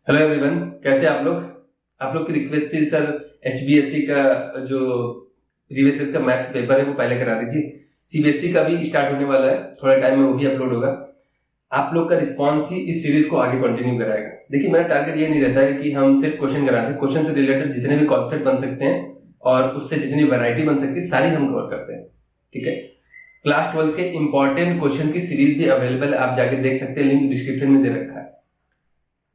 Hello everyone, कैसे आप लोग की रिक्वेस्ट थी सर एचबीएससी का जो प्रीवियस ईयर का मैथ्स पेपर है वो पहले करा दीजिए। सीबीएसई का भी स्टार्ट होने वाला है, थोड़े टाइम में वो भी अपलोड होगा। आप लोग का रिस्पांस ही इस सीरीज को आगे कंटिन्यू कराएगा। देखिए, मेरा टारगेट ये नहीं रहता है कि हम सिर्फ क्वेश्चन कराते हैं, क्वेश्चन से रिलेटेड जितने भी कॉन्सेप्ट बन सकते हैं और उससे जितनी वैरायटी बन सकती है सारी हम कवर करते हैं। ठीक है, क्लास 12 के इंपॉर्टेंट क्वेश्चन की सीरीज भी अवेलेबल है, आप जाके देख सकते हैं, लिंक डिस्क्रिप्शन में दे रखा है।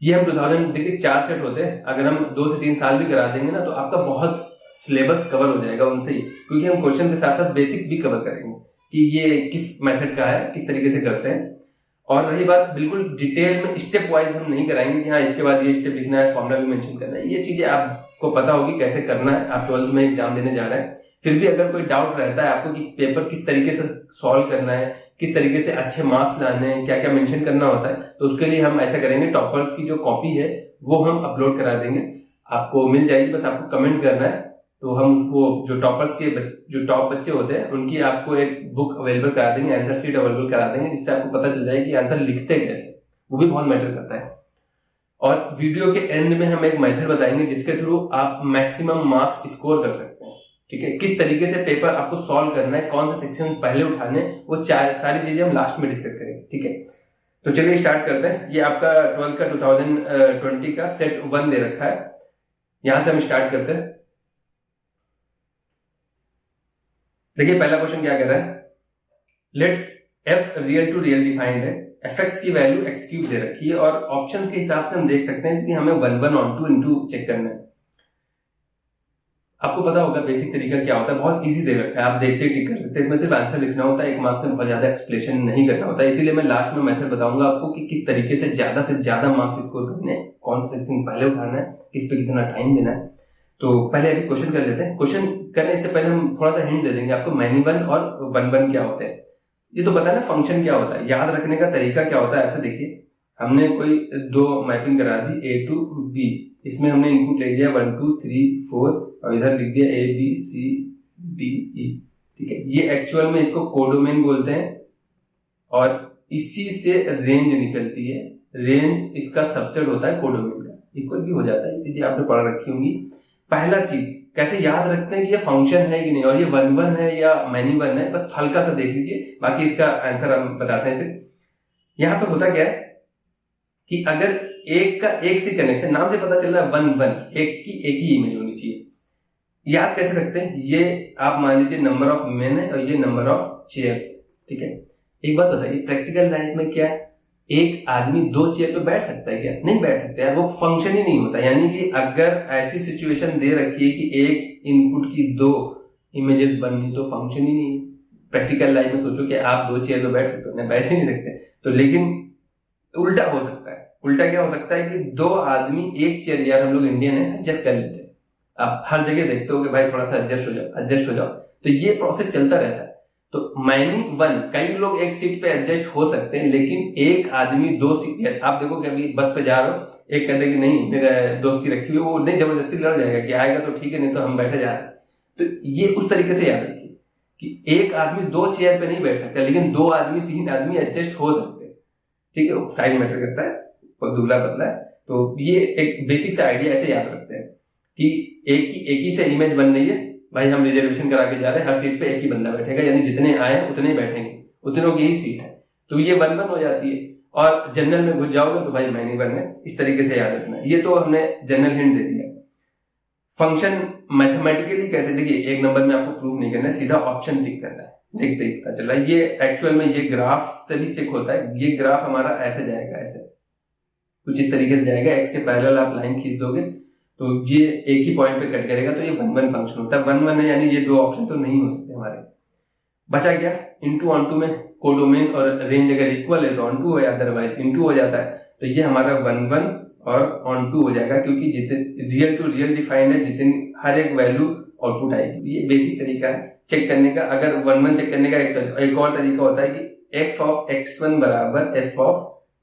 ये हम 2000 देखिए 4 सेट होते हैं, अगर हम 2 से 3 साल भी करा देंगे ना तो आपका बहुत सिलेबस कवर हो जाएगा उनसे ही, क्योंकि हम क्वेश्चन के साथ साथ बेसिक्स भी कवर करेंगे कि ये किस मेथड का है, किस तरीके से करते हैं। और रही बात, बिल्कुल डिटेल में स्टेप वाइज हम नहीं कराएंगे कि हाँ इसके बाद ये स्टेप लिखना है, फॉर्मूला भी मेंशन करना है। ये चीजें आपको पता होगी कैसे करना है, आप 12th में एग्जाम देने जा रहे हैं। फिर भी अगर कोई डाउट रहता है आपको कि पेपर किस तरीके से सॉल्व करना है, किस तरीके से अच्छे मार्क्स लाने हैं, क्या क्या मेंशन करना होता है, तो उसके लिए हम ऐसा करेंगे, टॉपर्स की जो कॉपी है वो हम अपलोड करा देंगे, आपको मिल जाएगी। बस आपको कमेंट करना है, तो हम वो जो टॉपर्स के जो टॉप बच्चे होते हैं उनकी आपको एक बुक अवेलेबल करा देंगे, आंसर शीट अवेलेबल करा देंगे, जिससे आपको पता चल जाएगा कि आंसर लिखते कैसे, वो भी बहुत मैटर करता है। और वीडियो के एंड में हम एक मेथड बताएंगे जिसके थ्रू आप मैक्सिमम मार्क्स स्कोर कर सकते हैं। ठीक है, किस तरीके से पेपर आपको सॉल्व करना है, कौन से सेक्शंस पहले उठाने, वो सारी चीजें हम लास्ट में डिस्कस करेंगे। ठीक है, तो चलिए स्टार्ट करते हैं। ये आपका 12 का 2020 का सेट 1 दे रखा है, यहां से हम स्टार्ट करते हैं। देखिए पहला क्वेश्चन क्या कह रहा है, let F real to real defined है, एफ एक्स की वैल्यू एक्स क्यूब दे रखी है और ऑप्शंस के हिसाब से हम देख सकते हैं कि हमें 1 1 ऑन 2 इनटू चेक करना है। आपको पता होगा बेसिक तरीका क्या होता है, बहुत इजी दे रखा है, आप देखते टिक कर सकते हैं। इसमें सिर्फ आंसर लिखना होता है, 1 मार्क्स में बहुत ज्यादा एक्सप्लेनेशन नहीं करना होता है। इसीलिए मैं लास्ट में मेथड बताऊंगा आपको कि किस तरीके से ज्यादा मार्क्स स्कोर करने हैं, कौन सा सेक्शन पहले उठाना है, किस पे कितना टाइम देना है। तो पहले अभी क्वेश्चन कर लेते हैं। क्वेश्चन करने से पहले हम थोड़ा सा हिंट दे देंगे आपको, मैनी वन और वन वन क्या होते हैं। ये तो पता है ना फंक्शन क्या होता है, याद रखने का तरीका क्या होता है। ऐसे देखिए, हमने कोई 2 मैपिंग करा दी A to B, इसमें हमने इनपुट ले लिया 1 2 3 4 और इधर लिख दिया ABCDE। ठीक है, ये एक्चुअल में इसको कोडोमेन बोलते हैं और इसी से रेंज निकलती है। रेंज इसका सबसेट होता है कोडोमेन का, इक्वल भी हो जाता है, इसी चीज आपने पढ़ रखी होंगी। पहला चीज कैसे याद रखते हैं कि ये फंक्शन है कि नहीं और ये 1 1 है या मैनी वन है, बस हल्का सा देख लीजिए, बाकी इसका आंसर हम बताते हैं। फिर यहाँ पे होता क्या है कि अगर एक का एक से कनेक्शन, नाम से पता चल रहा है 1 1, एक की एक ही इमेज होनी चाहिए। याद कैसे रखते हैं, ये आप मान लीजिए नंबर ऑफ मेन है और ये नंबर ऑफ चेयर्स। ठीक है, एक बात बताइए, प्रैक्टिकल लाइफ में क्या एक आदमी 2 चेयर पे बैठ सकता है क्या? नहीं बैठ सकता है, वो फंक्शन ही नहीं होता। यानी कि अगर ऐसी सिचुएशन दे रखी है कि एक इनपुट की 2 इमेजेस बननी, तो फंक्शन ही नहीं है। प्रैक्टिकल लाइफ में सोचो कि आप 2 चेयर पे बैठ सकते हो, नहीं बैठ ही नहीं सकते। तो लेकिन उल्टा हो सकता है। उल्टा क्या हो सकता है कि 2 आदमी एक चेयर, यार हम लोग इंडियन है, एडजस्ट कर लेते हैं। आप हर जगह देखते हो कि भाई थोड़ा सा एडजस्ट हो जाओ, तो ये प्रोसेस चलता रहता है। तो मैनी वन, कई लोग एक सीट पे एडजस्ट हो सकते हैं, लेकिन एक आदमी 2 सीट, आप देखो कि अभी बस पे जा रहे हो, एक कहते हैं कि नहीं मेरे दोस्त की रखी हुई, वो नहीं जबरदस्ती लड़ जाएगा कि आएगा तो ठीक है, नहीं तो हम बैठे जा रहे हैं। तो ये उस तरीके से याद रखिए कि एक आदमी 2 चेयर पे नहीं बैठ सकता, लेकिन 2 आदमी 3 आदमी एडजस्ट हो सकते हैं। ठीक है, साइज मैटर करता है, और दुबला पतला है। तो ये एक बेसिक सा आइडिया ऐसे याद रखते हैं कि एक ही से इमेज बन रही है, भाई हम रिजर्वेशन करा के जा रहे हैं, हर सीट पे एक ही बंदा बैठेगा, यानी जितने आए उतने ही बैठेंगे, उतनों की ही सीट है, तो ये 1 1 हो जाती है। और जनरल में घुस जाओगे तो भाई मैनी वन है, इस तरीके से याद रखना है। ये तो हमने जनरल हिंट दे दिया। फंक्शन मैथमेटिकली कैसे, देखिए 1 नंबर में आपको प्रूव नहीं करना है, सीधा ऑप्शन टिक करना है, देखते ही पता चला। ये एक्चुअल में ये ग्राफ से भी चेक होता है। ये ग्राफ हमारा ऐसे जाएगा, ऐसे कुछ इस तरीके से जाएगा, एक्स के पैरेलल आप लाइन खींच दोगे तो ये एक ही पॉइंट पे कट करेगा, तो ये 1 1 फंक्शन होता है। 1 1 है यानी ये 2 ऑप्शन तो नहीं हो सकते हमारे। बचा क्या, इनटू ऑन टू में कोडोमेन और रेंज अगर इक्वल है तो ऑन टू है, अदरवाइज इनटू हो जाता है। तो ये हमारा 1 1 और ऑन टू हो जाएगा, क्योंकि जितने रियल टू रियल डिफाइंड है, जितनी हर एक वैल्यू आउटपुट आएगी। ये बेसिक तरीका है चेक करने का। अगर 1 1 चेक करने का एक और तरीका होता है कि f ऑफ x1 बराबर f ऑफ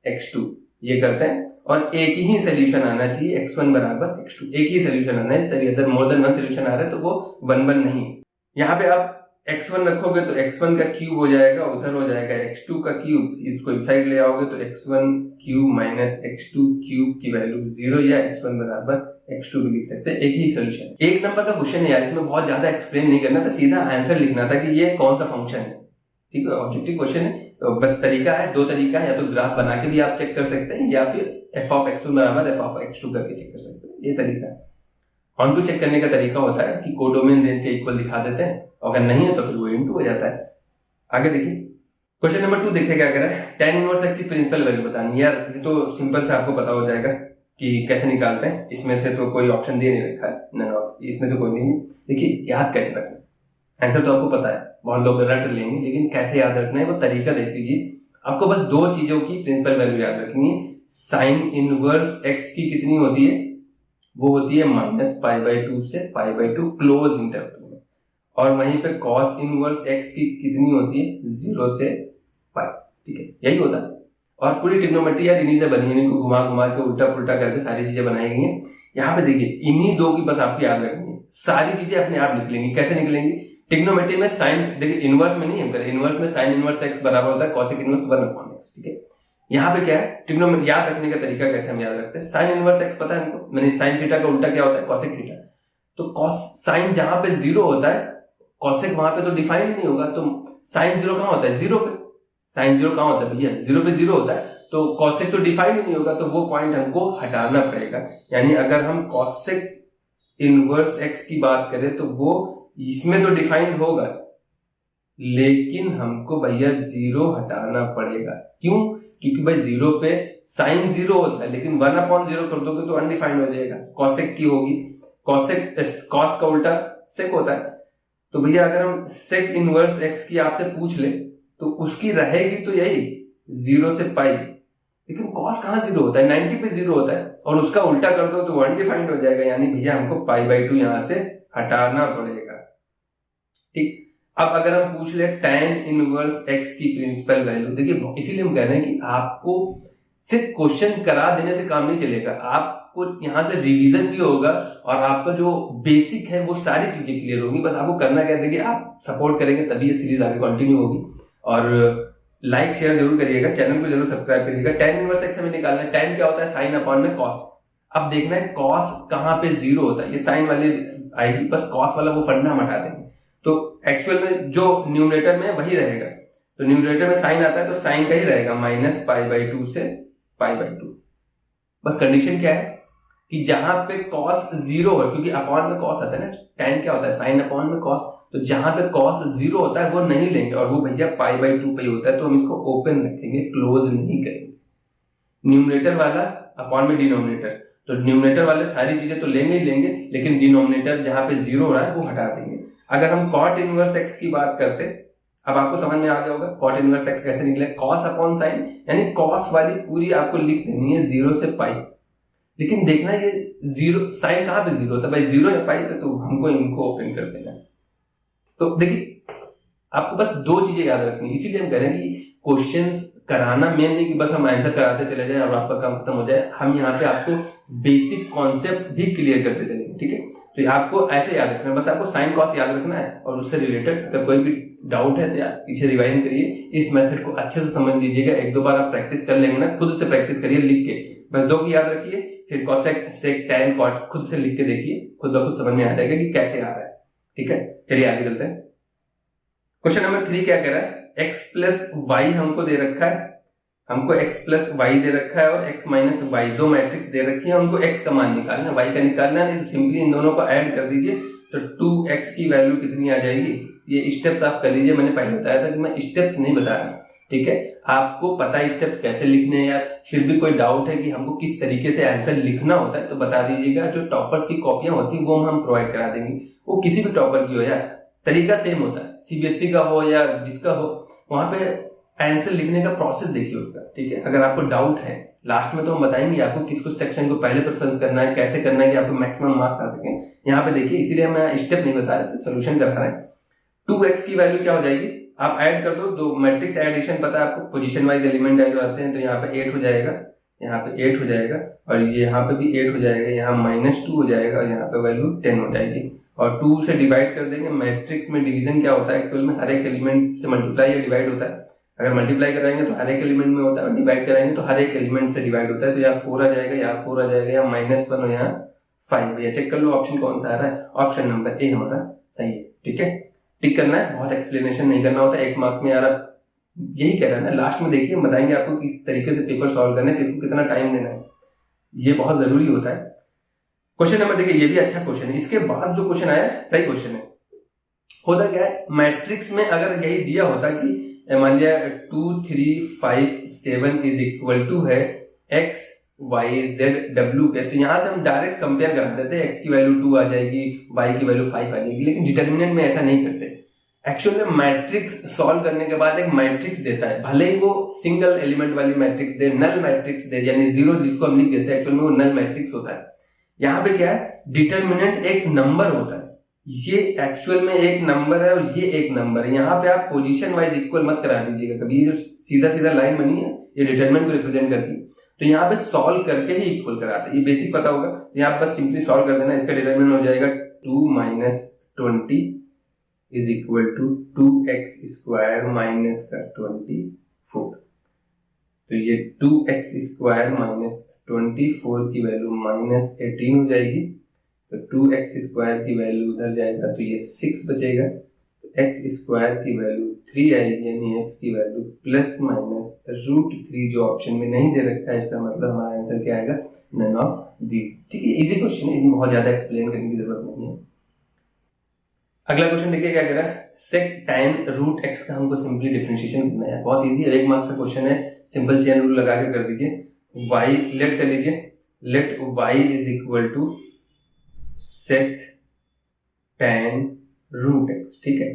x2, ये करते हैं और एक ही सोल्यूशन आना चाहिए, x1 बराबर x2, एक ही सोल्यूशन आना है। तभी अगर मोर देन 1 सोल्यूशन आ रहा है तो वो 1 1 नहीं। यहाँ पे आप x1 रखोगे तो x1 का क्यूब हो जाएगा, उधर हो जाएगा x2 का क्यूब, इसको इस साइड ले आओगे तो x1 cube minus x2 cube की वैल्यू 0 या x1 बराबर x2 भी लिख सकते हैं। एक ही सोल्यूशन, एक नंबर का क्वेश्चन है यार, इसमें बहुत ज्यादा एक्सप्लेन नहीं करना था, सीधा आंसर लिखना था कि ये कौन सा फंक्शन है। ठीक है, ऑब्जेक्टिव क्वेश्चन है, तो बस तरीका है, दो तरीका है, या तो ग्राफ बना के भी आप चेक कर सकते हैं या फिर f of x1 बराबर f of x2 करके चेक कर सकते हैं, ये तरीका है। ऑन टू चेक करने का तरीका होता है कि कोडोमेन रेंज के इक्वल दिखा देते हैं, अगर नहीं है तो फिर वो इनटू हो जाता है। आगे देखिए क्वेश्चन नंबर 2, देखिए क्या कह रहा है, tan इनवर्स x की प्रिंसिपल वैल्यू बतानी। यार ये तो सिंपल से आपको पता हो जाएगा कि कैसे निकालते हैं, इसमें से तो कोई ऑप्शन दे नहीं रखा है, नहीं इसमें से कोई नहीं है। देखिए याद कैसे रखना, आंसर तो आपको पता है, बहुत लोग रट लेंगे, लेकिन कैसे याद रखना है वो तरीका देख लीजिए। आपको बस दो चीजों की प्रिंसिपल वैल्यू याद रखनी है। साइन इनवर्स x की कितनी होती है, वो होती है -π/2 से π/2 क्लोज इंटरवल में, और वहीं पे cos इनवर्स x की कितनी होती है 0 से π। ठीक है, यही होता है। और पूरी ट्रिग्नोमेट्री यार इन्हीं से बनी है, इनको घुमा घुमा के उल्टा पुल्टा करके सारी चीजें बनाई गई हैं। यहाँ पे देखिए इन्हीं दो की बस आपको याद रखनी है, सारी चीजें अपने आप निकलेंगी। कैसे निकलेंगी, ट्रिग्नोमेट्री में साइन, देखिए इनवर्स में नहीं हम करें, इनवर्स में साइन इनवर्स x बराबर होता है cosec इनवर्स 1/x। ठीक है, यहाँ पे क्या है, ट्रिग्नोमेट्री याद रखने का तरीका कैसे हम याद रखते हैं, साइन इनवर्स x पता है हमको, मैंने साइन थीटा का उल्टा क्या होता है cosec थीटा, तो cos साइन जहां पे 0 होता है cosec वहां पे तो डिफाइन ही नहीं होगा, तो साइन 0 कहां होता है 0 पे, साइन 0 कहां होता है भैया 0 पे 0 होता है, तो cosec तो डिफाइन ही नहीं होगा, तो वो पॉइंट हमको हटाना पड़ेगा। यानी अगर हम cosec इनवर्स x की बात करें तो वो इसमें तो डिफाइंड होगा, लेकिन हमको भैया 0 हटाना पड़ेगा। क्यों, क्योंकि भाई 0 पे साइन 0 होता है, लेकिन 1/0 कर दोगे तो अनडिफाइंड हो जाएगा, cosec की होगी, cosec cos का उल्टा sec होता है, तो भैया अगर हम sec इनवर्स x की आपसे पूछ ले तो उसकी रहेगी तो यही 0 से π, लेकिन cos कहां 0 होता है, 90 पे 0 होता है, और उसका उल्टा कर दो तो अनडिफाइंड हो जाएगा, यानी भैया हमको π/2 यहां से हटाना पड़ेगा। ठीक, अब अगर हम पूछ ले tan इनवर्स x की प्रिंसिपल वैल्यू, देखिए इसीलिए हम कह रहे हैं कि आपको सिर्फ क्वेश्चन करा देने से काम नहीं चलेगा, आपको यहां से रिवीजन भी होगा और आपका जो बेसिक है वो सारी चीजें क्लियर होंगी। बस आपको करना क्या है, देखिए आप सपोर्ट करेंगे तभी ये सीरीज आगे कंटिन्यू होगी, और लाइक शेयर जरूर करिएगा, चैनल को जरूर सब्सक्राइब करिएगा। tan इनवर्स x हमें निकालना है, tan क्या होता है साइन अपॉन में cos। अब देखना है cos कहां पे 0 होता है, ये साइन वाले आएगी, बस cos वाला वो फंडा हम हटा देंगे, तो एक्चुअल में जो न्यूमरेटर में वही रहेगा, तो न्यूमरेटर में साइन आता है तो साइन का ही रहेगा -π/2 से π/2। बस कंडीशन क्या है कि जहां पे cos 0 है, क्योंकि अपॉन में cos आता है ना, tan क्या होता है साइन अपॉन में cos, तो जहां पे cos 0 होता है वो नहीं लेंगे, और वो भैया π/2 पे ही होता है, तो हम इसको ओपन रखेंगे, क्लोज नहीं करेंगे। न्यूमरेटर वाला अपॉन में डिनोमिनेटर, तो न्यूमरेटर वाले सारी चीजें तो लेंगे ही लेंगे, लेकिन डिनोमिनेटर जहां पे 0 हो रहा है वो हटा देंगे। अगर हम cot इनवर्स x की बात करते, अब आपको समझ में आ गया होगा cot इनवर्स x कैसे निकले, cos अपॉन साइन, यानी cos वाली पूरी आपको लिख देनी है 0 से π, लेकिन देखना ये 0 साइन कहां पे 0 होता है भाई, 0 या π पे, तो हमको इनको ओपन कर देना है। तो देखिए आपको बस दो चीजें याद रखनी, इसीलिए हम कह रहे हैं कि क्वेश्चंस कराना मेन नहीं कि बस हम आंसर कराते चले जाएं और आपका काम खत्म हो जाए, हम यहाँ पे आपको बेसिक कॉन्सेप्ट भी क्लियर करते चलेंगे। ठीक है, तो आपको ऐसे याद रखना है, बस आपको साइन कॉस याद रखना है, और उससे रिलेटेड अगर कोई भी डाउट है तो यार पीछे रिवाइज करिए, इस मेथड को अच्छे से समझ लीजिएगा, एक दो बार आप प्रैक्टिस कर लेंगे ना, खुद से प्रैक्टिस करिए लिख के, बस दो की याद रखिए, फिर cosec sec tan cot खुद से लिख के देखिए, खुद ब खुद समझ में आ जाएगा कि कैसे आ रहा है। ठीक है, चलिए आगे चलते हैं। क्वेश्चन नंबर 3 क्या कह रहा है, x प्लस वाई हमको दे रखा है, हमको x प्लस वाई दे रखा है और x माइनस वाई, दो मैट्रिक्स दे रखी है, हमको x का मान निकालना है, y का निकालना है, नहीं सिंपली इन दोनों को ऐड कर दीजिए, तो 2x की वैल्यू कितनी आ जाएगी। ये स्टेप्स आप कर लीजिए, मैंने पहले बताया था कि मैं स्टेप्स नहीं बता रहा। ठीक है, आपको पता है स्टेप्स कैसे लिखने हैं यार, फिर भी कोई डाउट है कि हमको किस तरीके से आंसर लिखना होता है तो बता दीजिएगा, जो टॉपर्स की कॉपियां होती है वो हम प्रोवाइड करा देंगे, वो किसी भी टॉपर की हो यार, तरीका सेम होता है, सीबीएसई का हो या जिसका हो, वहां पे आंसर लिखने का प्रोसेस देखिए उसका। ठीक है, अगर आपको डाउट है लास्ट में तो हम बताएंगे आपको किस कुछ सेक्शन को पहले प्रेफरेंस करना है, कैसे करना है कि आपको मैक्सिमम मार्क्स आ सके। यहाँ पे देखिए, इसीलिए मैं स्टेप नहीं बता रहा, सोल्यूशन कर रहा है। 2x की वैल्यू क्या हो जाएगी, आप ऐड कर दो, दो मैट्रिक्स एडिशन पता है आपको, पोजीशन वाइज एलिमेंट जो आते हैं, तो यहाँ पे 8 हो जाएगा, यहाँ पे 8 हो जाएगा, और ये यहाँ पे भी 8 हो जाएगा, यहाँ -2 हो जाएगा, और यहाँ पे वैल्यू 10 हो जाएगी। और 2 से डिवाइड कर देंगे। मैट्रिक्स में डिवीजन क्या होता है, एक्चुअल में हर एक एलिमेंट से मल्टीप्लाई या डिवाइड होता है। अगर मल्टीप्लाई कराएंगे तो हर एक एलिमेंट में होता है, और डिवाइड कराएंगे तो हर एक एलिमेंट से डिवाइड होता है। तो यहाँ 4 आ जाएगा, यहाँ 4 आ जाएगा, यहाँ -1 और यहाँ 5। भैया चेक कर लो ऑप्शन कौन सा आ रहा है, ऑप्शन नंबर ए हमारा सही है। ठीक है, टिक करना है, बहुत एक्सप्लेनेशन नहीं करना होता है। 1 मार्क्स में यार आप यही कह रहे हैं ना, लास्ट में देखिए बताएंगे आपको किस तरीके से पेपर सॉल्व करना है, किसको कितना टाइम देना है, ये बहुत जरूरी होता है। क्वेश्चन नंबर देखिए, ये भी अच्छा क्वेश्चन है। इसके बाद जो क्वेश्चन आया सही क्वेश्चन है। होता क्या है, मैट्रिक्स में अगर यही दिया होता कि मान लिया 2 3 5 7 इज इक्वल टू है x y z w के, तो यहां से हम डायरेक्ट कंपेयर करा देते हैं। x की वैल्यू 2 आ जाएगी, y की वैल्यू 5 आ जाएगी, लेकिन डिटर्मिनेंट में ऐसा नहीं करते। एक्चुअल में मैट्रिक्स सॉल्व करने के बाद एक मैट्रिक्स देता है, भले ही वो सिंगल एलिमेंट वाली मैट्रिक्स दे, नल मैट्रिक्स दे, यानी 0 जिसको हम लिख देते हैं, एक्चुअल में वो नल मैट्रिक्स होता है। यहाँ पे क्या है, डिटर्मिनेंट एक नंबर होता है। ये एक्चुअल में एक नंबर है और ये एक नंबर है। यहाँ पे आप पोजीशन वाइज इक्वल मत करा दीजिएगा कभी। ये जो सीधा सीधा लाइन बनी है, ये डिटरमिनेंट को रिप्रेजेंट करती है, तो यहाँ पे सॉल्व करके ही इक्वल कराते हैं। ये बेसिक पता होगा, यहाँ बस सिंपली सॉल्व कर देना। इसका डिटरमिनेंट हो जाएगा 2 - 20 is equal to 2x square minus का 24। तो ये 2x स्क्वायर माइनस 24 की वैल्यू -18 हो जाएगी। तो 2x स्क्वायर की वैल्यू उधर जाएगा तो ये 6 बचेगा। तो x स्क्वायर की वैल्यू 3 आएगी, यानी x की वैल्यू ±√3 जो ऑप्शन में नहीं दे रखा है। इसका मतलब हमारा आंसर क्या आएगा, नन ऑफ दीज। ठीक है, इजी क्वेश्चन है, इसमें बहुत ज्यादा एक्सप्लेन करने की जरूरत नहीं है। अगला क्वेश्चन देखिए क्या कह रहा है, सेक tan√x का हमको सिंपली डिफरेंशिएशन करना है। बहुत इजी है, 1 मार्क्स का क्वेश्चन है। सिंपल चेन रूल लगा के कर दीजिए। y लेट कर लीजिए, let y is equal to sec tan√x। ठीक है,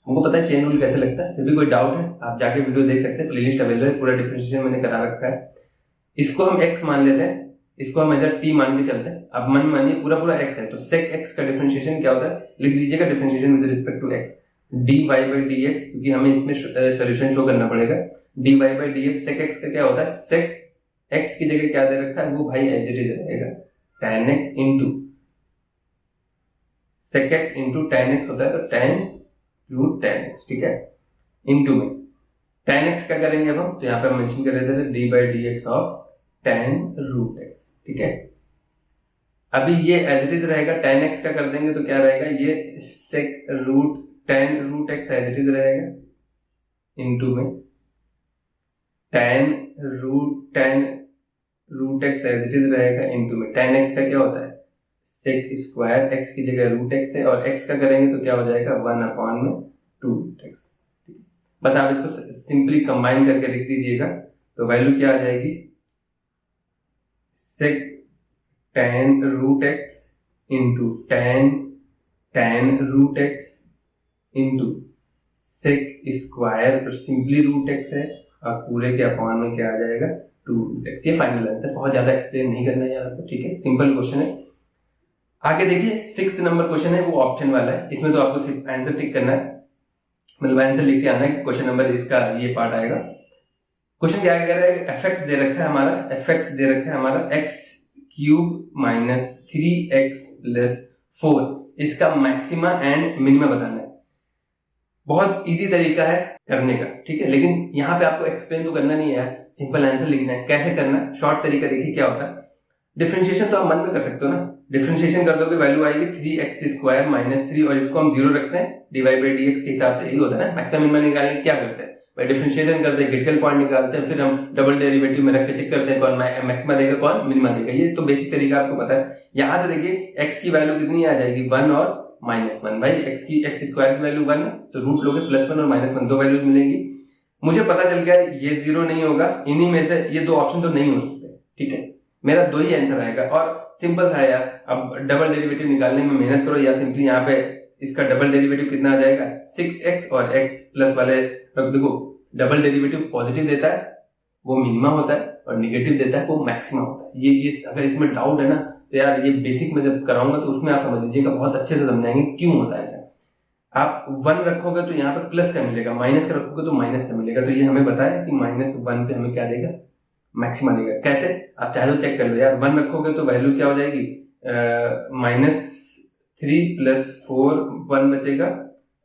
हमको पता है चेन रूल कैसे लगता है। फिर भी कोई डाउट है आप जाके वीडियो देख सकते हैं, प्लेलिस्ट अवेलेबल है, पूरा डिफरेंशिएशन मैंने करा रखा है। इसको हम x मान लेते हैं, इसको हम एज t मान के चलते हैं। अब मन मानिए पूरा पूरा x है, तो sec x का डिफरेंशिएशन क्या होता है, लिख दीजिएगा differentiation with respect to x, dy by dx, क्योंकि हमें इसमें सॉल्यूशन शो करना पड़ेगा। dy by dx sec x का क्या होता है, sec x की जगह क्या दे रखा है, वो भाई एज इट इज रहेगा tan x into sec x into tan x होता है, तो tan x। ठीक है, इंटू में tan x क्या करेंगे अब हम, तो यहाँ पे हम मेंशन कर रहे थे dy by dx of tan√x। ठीक है, अभी ये एज इट इज रहेगा, tan x का कर देंगे तो क्या रहेगा, ये sec tan√x as it is रहेगा, इनटू में tan√x एज इट इज रहेगा, इनटू में tan x का क्या होता है, sec स्क्वायर, x की जगह √x है, और x का करेंगे तो क्या हो जाएगा 1/2√x। बस आप इसको सिंपली कंबाइन करके लिख दीजिएगा, तो वैल्यू क्या आ जाएगी, sec tan√x into tan√x into sec square, simply √x है, और पूरे के अपॉन में क्या आ जाएगा 2√x। ये फाइनल आंसर, बहुत ज्यादा एक्सप्लेन नहीं करना है यार आपको। ठीक है, सिंपल क्वेश्चन है। आगे देखिए 6th नंबर क्वेश्चन है, वो ऑप्शन वाला है। इसमें तो आपको सिर्फ आंसर टिक करना है, मतलब आंसर लिख के आना है। क्वेश्चन नंबर इसका ये पार्ट आएगा। क्वेश्चन क्या कह रहा है, fx दे रखा है हमारा, fx दे रखा है हमारा x³ - 3x + 4, इसका मैक्सिमा एंड मिनिमा बताना है। बहुत इजी तरीका है करने का, ठीक है, लेकिन यहाँ पे आपको एक्सप्लेन तो करना नहीं है यार, सिंपल आंसर लिखना है। कैसे करना है, शॉर्ट तरीका देखिए क्या होता है। डिफरेंशिएशन तो आप मन में कर सकते हो ना, डिफरेंशिएशन कर दोगे वैल्यू आएगी 3x² - 3, और इसको हम 0 रखते हैं, dy by dx के हिसाब से। यही होता है ना, मैक्सिमम मिनिमा निकालने क्या करते हैं भाई, डिफरेंशिएशन करते हैं, क्रिटिकल पॉइंट निकालते हैं, फिर हम डबल डेरिवेटिव में रख के चेक करते हैं कौन मैक्सिमा देगा कौन मिनिमा देगा। ये तो बेसिक तरीका आपको पता है। यहाँ से देखिए x की वैल्यू कितनी आ जाएगी, 1 और -1। भाई x स्क्वायर की वैल्यू 1 है, तो रूट लोगे +1 और -1, दो वैल्यूज मिलेंगी। मुझे पता चल गया ये 0 नहीं होगा, इन्हीं में से ये 2 ऑप्शन तो नहीं हो सकते। ठीक है, मेरा 2 ही आंसर आएगा, और सिंपल था यार। अब डबल डेरिवेटिव निकालने में मेहनत करो, या सिंपली यहाँ पे इसका डबल डेरिवेटिव कितना आ जाएगा, 6x, और x प्लस वाले देखो, डबल डेरिवेटिव पॉजिटिव देता है वो मिनिमा होता है, और निगेटिव देता है वो मैक्सिमा होता है। ये अगर इसमें डाउट है ना, तो यार ये बेसिक में जब कराऊंगा तो उसमें आप समझ लीजिएगा, बहुत अच्छे से समझाएंगे क्यों होता है ऐसा। आप 1 रखोगे तो यहाँ पे प्लस का मिलेगा, माइनस का रखोगे तो माइनस का मिलेगा। तो ये हमें बताया कि -1 पे हमें क्या देगा, मैक्सिमा देगा। कैसे, आप चाहे तो चेक कर लो यार। 1 रखोगे तो वैल्यू क्या हो जाएगी, 3+4 1 बचेगा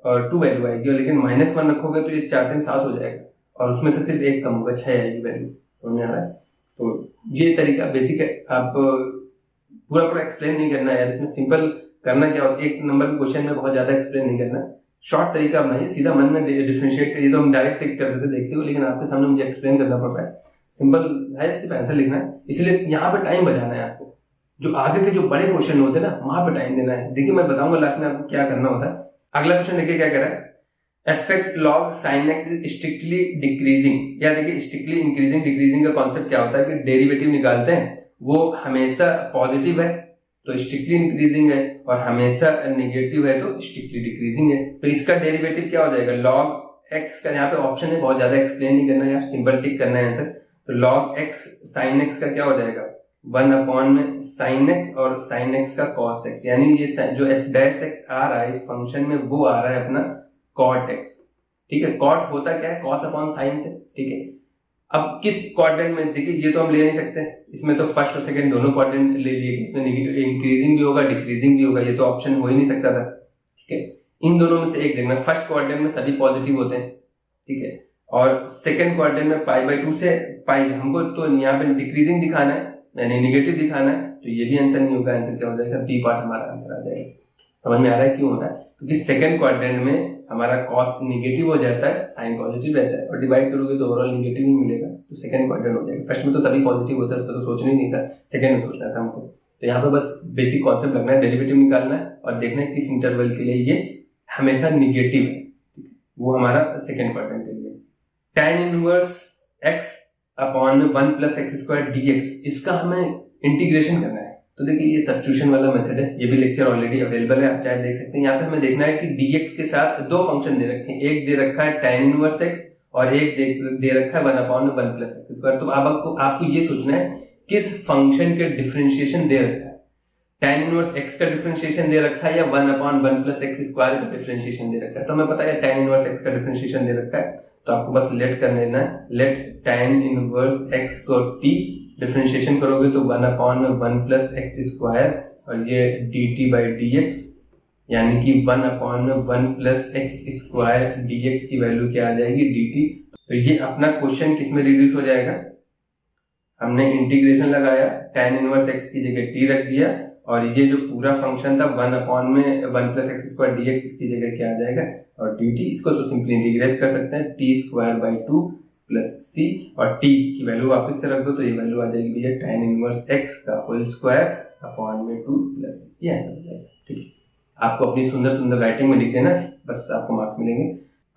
और 2 वैल्यू आएगी, और लेकिन -1 रखोगे तो ये 4 3 7 हो जाएगा और उसमें से सिर्फ 1 कम होगा, 6 आएगी वैल्यू। समझ में आ रहा है? तो ये तरीका बेसिक है। आप पूरा एक्सप्लेन नहीं करना है, इसमें सिंपल करना क्या होता है, एक नंबर के क्वेश्चन में बहुत ज्यादा एक्सप्लेन नहीं करना, शॉर्ट तरीका अपनाइए, सीधा मन में डिफरेंशिएट करिए। तो हम डायरेक्ट टिक कर देते देखते हो, लेकिन आपके सामने मुझे एक्सप्लेन करना पड़ रहा है। सिंपल है, सिर्फ आंसर लिखना है, इसलिए यहाँ पे टाइम बचाना है आपको। जो आगे के जो बड़े क्वेश्चन होते हैं ना, वहां पे टाइम देना है। देखिए मैं बताऊंगा लास्ट में आपको क्या करना होता है। अगला क्वेश्चन देखिए क्या कह रहा है, fx log sin x is strictly decreasing। या देखिए स्ट्रिक्टली इंक्रीजिंग डिक्रीजिंग का कॉन्सेप्ट क्या होता है कि डेरिवेटिव निकालते हैं वो हमेशा पॉजिटिव है तो स्ट्रिक्टली इंक्रीजिंग है, और हमेशा नेगेटिव है तो स्ट्रिक्टली डिक्रीजिंग है। तो इसका डेरिवेटिव क्या हो जाएगा, log x का, यहाँ पे ऑप्शन है, बहुत ज्यादा एक्सप्लेन नहीं करना यार, सिंपल टिक करना है आंसर। तो log x sin x का क्या हो जाएगा, 1/sin x और sin x का cos x, यानी ये जो f' आ रहा है इस फंक्शन में वो आ रहा है अपना cot x। ठीक है, cot होता क्या है, cos/sin से। ठीक है, अब किस क्वाड्रेंट में, देखिए ये तो हम ले नहीं सकते, इसमें तो फर्स्ट और सेकंड दोनों क्वाड्रेंट ले लिए, इसमें इंक्रीजिंग भी होगा डिक्रीजिंग भी होगा, ये तो ऑप्शन हो ही नहीं सकता था। ठीक है, इन दोनों में से एक देखना, फर्स्ट क्वाड्रेंट में सभी पॉजिटिव होते हैं। ठीक है, और सेकंड क्वाड्रेंट में π/2 से पाई, हमको तो यहाँ पे डिक्रीजिंग दिखाना है यानी निगेटिव दिखाना है, तो ये भी आंसर नहीं होगा, आंसर क्या हो जाएगा, बी पार्ट हमारा आंसर आ जाएगा। समझ में आ रहा है क्यों हो रहा है, क्योंकि सेकंड क्वाड्रेंट में हमारा कॉस नेगेटिव हो जाता है, साइन पॉजिटिव रहता है, और डिवाइड करोगे तो ओवरऑल नेगेटिव ही मिलेगा, तो सेकंड क्वाड्रेंट हो जाएगा। फर्स्ट में तो सभी पॉजिटिव होता है, उसका तो सोचना ही नहीं था, सेकंड में सोचना था हमको। तो यहाँ पे बस बेसिक कॉन्सेप्ट लगना है, डेरिवेटिव निकालना है और देखना है किस इंटरवल के लिए ये हमेशा निगेटिव है, वो हमारा सेकंड क्वाड्रेंट के लिए। tan inverse x upon 1 + x² dx, इसका हमें इंटीग्रेशन करना है। तो देखिए ये सब्स्टिट्यूशन वाला मेथड है, ये भी लेक्चर ऑलरेडी अवेलेबल है, आप चाहे देख सकते हैं। यहाँ पे हमें देखना है कि dx के साथ दो फंक्शन दे रखे हैं, एक दे रखा है tan इनवर्स x और एक दे रखा है 1/1 + x²। तो आपको ये सोचना है किस फंक्शन के डिफरेंशिएशन दे रखा है, tan इनवर्स x का डिफरेंशिएशन दे रखा है या 1/1 + x² का डिफरेंशिएशन दे रखा है। तो हमें पता है tan इनवर्स x का डिफरेंशिएशन दे रखा है, तो आपको बस लेट कर लेना है, लेट tan इनवर्स x को t डिफरेंशिएशन करोगे तो 1/1 + x² और ये dt/dx, यानी कि 1/1 + x² dx की वैल्यू क्या आ जाएगी, dt। तो ये अपना क्वेश्चन किस में रिड्यूस हो जाएगा, हमने इंटीग्रेशन लगाया, tan इनवर्स x की जगह t रख दिया, और ये जो पूरा फंक्शन था 1/1 + x² dx, इसकी जगह क्या आ जाएगा, और dt। इसको तो सिंपली इंटीग्रेट कर सकते हैं, t² / 2 + c, और t की वैल्यू वापस से रख दो तो ये वैल्यू आ जाएगी भैया tan इनवर्स x का होल स्क्वायर अपॉन में 2 + ये आंसर हो जाएगा। ठीक है, आपको अपनी सुंदर सुंदर राइटिंग में लिख देना, बस आपको मार्क्स मिलेंगे।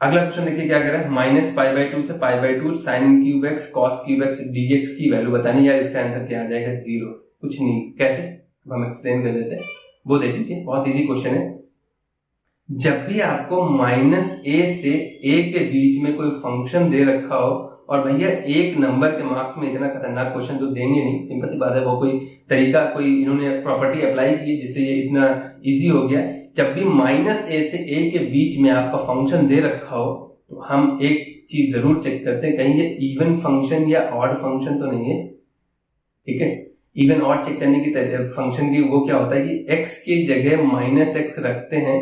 अगला क्वेश्चन देखिए क्या कह रहा है, -π/2 से π/2 sin³ x cos³ x dx की वैल्यू बतानी। यार इसका आंसर क्या आ जाएगा, 0, कुछ नहीं। कैसे, हम एक्सप्लेन कर देते हैं, वो देख लीजिए, बहुत इजी क्वेश्चन है। जब भी आपको -a से a के बीच में कोई फंक्शन दे रखा हो, और भैया एक नंबर के मार्क्स में इतना खतरनाक क्वेश्चन तो देंगे नहीं, सिंपल सी बात है, वो कोई तरीका, कोई इन्होंने प्रॉपर्टी अप्लाई की है जिससे ये इतना इजी हो गया। जब भी -a से a के बीच में आपका फंक्शन दे रखा हो, तो हम एक चीज जरूर चेक करते हैं, कहीं ये इवन फंक्शन या ऑड फंक्शन तो नहीं है। ठीक है, इवन ऑड चेक करने की फंक्शन की वो क्या होता है कि x की जगह -x रखते हैं,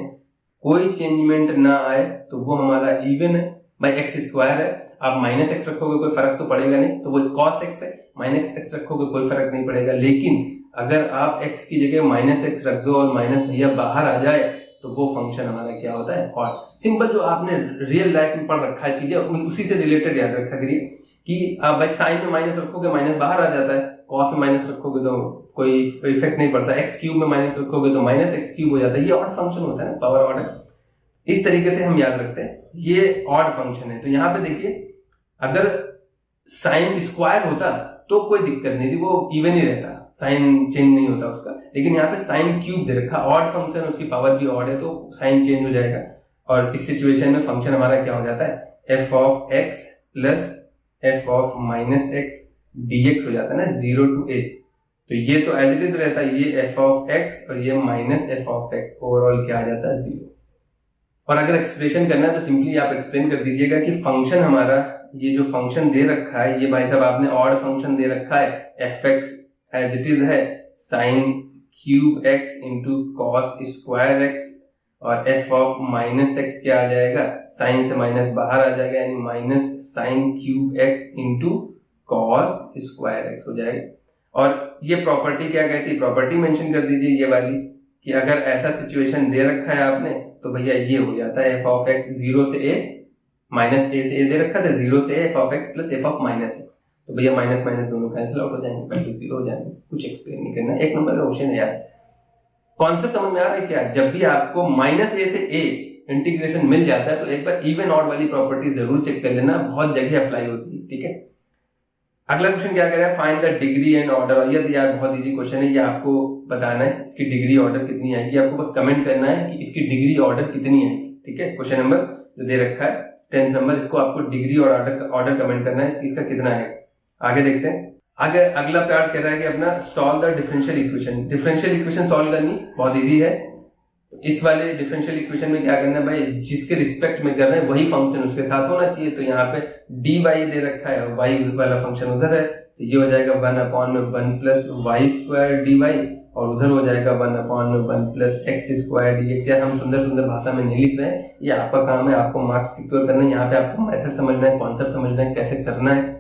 कोई चेंजमेंट ना आए तो वो हमारा इवन है, भाई x² है। आप -x रखोगे कोई फर्क तो पड़ेगा नहीं, तो वो cos x है, -x रखोगे कोई फर्क नहीं पड़ेगा। लेकिन अगर आप x की जगह -x रख दो और माइनस भैया बाहर आ जाए, तो वो फंक्शन हमारा क्या होता है, ऑड। सिंपल जो आपने रियल लाइफ में पढ़ रखा है चीजें, उसी से रिलेटेड याद रखा करिए कि आप भाई साइन में माइनस रखोगे माइनस बाहर आ जाता है, कॉस में माइनस रखोगे तो कोई इफेक्ट नहीं पड़ता, x³ में माइनस रखोगे तो -x³ हो जाता है। ये ऑड फंक्शन होता है ना, पावर ऑड है। इस तरीके से हम याद रखते हैं, ये ऑड फंक्शन है। तो यहाँ पे देखिए, अगर साइन स्क्वायर होता तो कोई दिक्कत नहीं थी, वो इवन ही रहता, साइन चेंज नहीं होता उसका। लेकिन यहाँ पे साइन क्यूब दे रखा, ऑड फंक्शन, उसकी पावर भी ऑड है, तो साइन चेंज हो जाएगा। और इस सिचुएशन में फंक्शन हमारा क्या हो जाता है, f(x) + f(-x) dx हो जाता है ना, 0 to a। तो ये तो एज इट इज रहता है, ये f(x) और ये -f(x), ओवरऑल क्या आ जाता है, 0। और अगर एक्सप्रेशन करना है तो सिंपली आप एक्सप्लेन कर दीजिएगा कि फंक्शन हमारा, ये जो फंक्शन दे रखा है, ये भाई साहब आपने ऑड फंक्शन दे रखा है, fx एज इट इज है, sine cube x into cos square x, और एफ ऑफ माइनस एक्स क्या आ जाएगा, साइन से माइनस बाहर आ जाएगा, यानी minus sine cube x into cos square x हो जाएगा। और ये प्रॉपर्टी क्या कहती है, प्रॉपर्टी मेंशन कर दीजिए ये वाली, कि अगर ऐसा सिचुएशन दे रखा है आपने तो भैया ये हो जाता है एफ ऑफ एक्स 0 से ए, माइनस ए से ए दे रखा था, 0 से F of x plus F of minus x, तो भैया माइनस माइनस दोनों कैंसिल आउट हो जाएंगे, वैल्यू 0 हो जाएंगे। कुछ एक्सप्लेन नहीं करना, एक नंबर का क्वेश्चन है यार। कॉन्सेप्ट समझ में आ रहा है क्या, जब भी आपको माइनस ए से ए इंटीग्रेशन मिल जाता है तो एक बार इवन ऑड वाली प्रॉपर्टी जरूर चेक कर लेना, बहुत जगह अप्लाई होती है, ठीक है। अगला क्वेश्चन क्या कह रहा है, find the degree and order. ये तो यार बहुत इजी क्वेश्चन है, ये आपको बताना है इसकी डिग्री ऑर्डर कितनी आएगी, आपको बस कमेंट करना है कि इसकी डिग्री ऑर्डर कितनी आएगी, ठीक है। क्वेश्चन नंबर जो दे रखा है 10th नंबर, इसको आपको डिग्री और ऑर्डर कमेंट करना है, इसका कितना है। आगे देखते हैं, आगे अगला पार्ट कह रहा है कि अपना solve the differential equation. Differential equation solve करनी बहुत इजी है। इस वाले डिफरेंशियल इक्वेशन में क्या करना है भाई, जिसके रिस्पेक्ट में कर रहे हैं वही फंक्शन उसके साथ होना चाहिए। तो यहाँ पे dy दे रखा है और y वाला फंक्शन उधर है, तो ये हो जाएगा 1/1 प्लस वाई स्क्वायर dy, और उधर हो जाएगा 1/1 प्लस एक्स स्क्वायर dx। यार हम सुंदर सुंदर भाषा में नहीं लिख रहे हैं, ये आपका काम है, आपको मार्क्स सिक्योर करना है। यहाँ पे आपको मेथड समझना है, कॉन्सेप्ट समझना है, कैसे करना है।